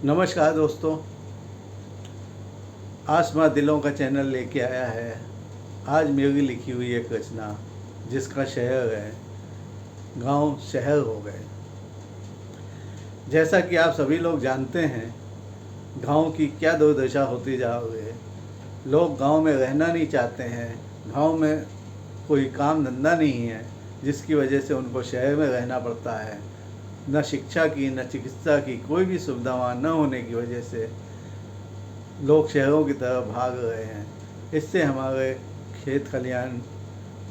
नमस्कार दोस्तों, आसमां दिलों का चैनल लेके आया है। आज मेरी लिखी हुई एक रचना जिसका शहर है गांव शहर हो गए। जैसा कि आप सभी लोग जानते हैं, गांव की क्या दुर्दशा होती जा रही है। लोग गांव में रहना नहीं चाहते हैं। गांव में कोई काम धंधा नहीं है, जिसकी वजह से उनको शहर में रहना पड़ता है। न शिक्षा की न चिकित्सा की कोई भी सुविधा वहाँ न होने की वजह से लोग शहरों की तरफ भाग रहे हैं। इससे हमारे खेत खलिहान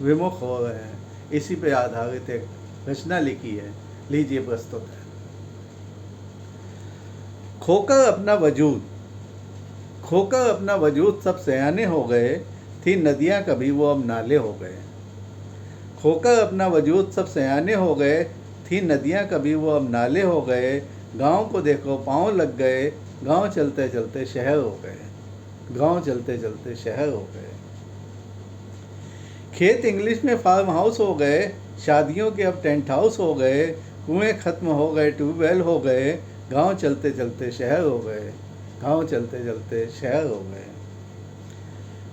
विमुख हो रहे हैं। इसी पे आधारित एक रचना लिखी है, लीजिए प्रस्तुत है। खोकर अपना वजूद सब सयाने हो गए, थी नदियाँ कभी वो अब नाले हो गए। खोकर अपना वजूद सब सयाने हो गए, थी नदियाँ कभी वो अब नाले हो गए। गांव को देखो पाँव लग गए, गांव चलते चलते शहर हो गए। गांव चलते चलते शहर हो गए। खेत इंग्लिश में फार्म हाउस हो गए, शादियों के अब टेंट हाउस हो गए। कुएं खत्म हो गए, ट्यूबवेल हो गए। गांव चलते चलते शहर हो गए। गांव चलते चलते शहर हो गए।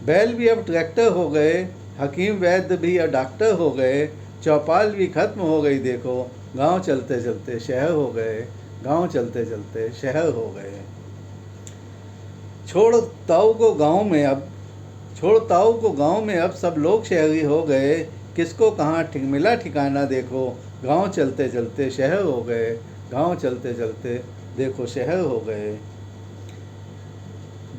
बैल भी अब ट्रैक्टर हो गए, हकीम वैद्य भी अब डॉक्टर हो गए। चौपाल भी खत्म हो गई देखो, गांव चलते चलते शहर हो गए। गांव चलते चलते शहर हो गए। छोड़ ताऊ को गांव में अब सब लोग शहरी हो गए। किसको कहाँ मिला ठिकाना देखो, गांव चलते चलते शहर हो गए। गांव चलते चलते देखो शहर हो गए।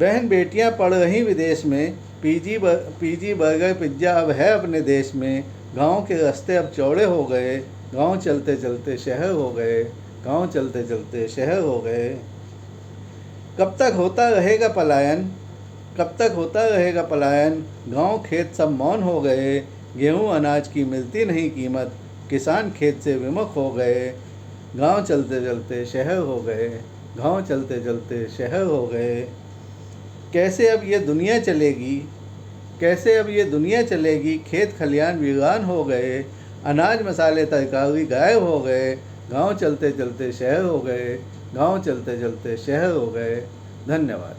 बहन बेटियां पढ़ रही विदेश में, पीजी बर्गर पिज्ज़ा अब है अपने देश में। गांव के रास्ते अब चौड़े हो गए, गांव चलते चलते शहर हो गए। गांव चलते चलते शहर हो गए। कब तक होता रहेगा पलायन, गांव खेत सब मौन हो गए। गेहूं अनाज की मिलती नहीं कीमत, किसान खेत से विमुख हो गए। गांव चलते चलते शहर हो गए। गांव चलते चलते शहर हो गए। कैसे अब ये दुनिया चलेगी, खेत खलिहान वीरान हो गए। अनाज मसाले तरकारी गायब हो गए। गांव चलते चलते शहर हो गए। गांव चलते चलते शहर हो गए। धन्यवाद।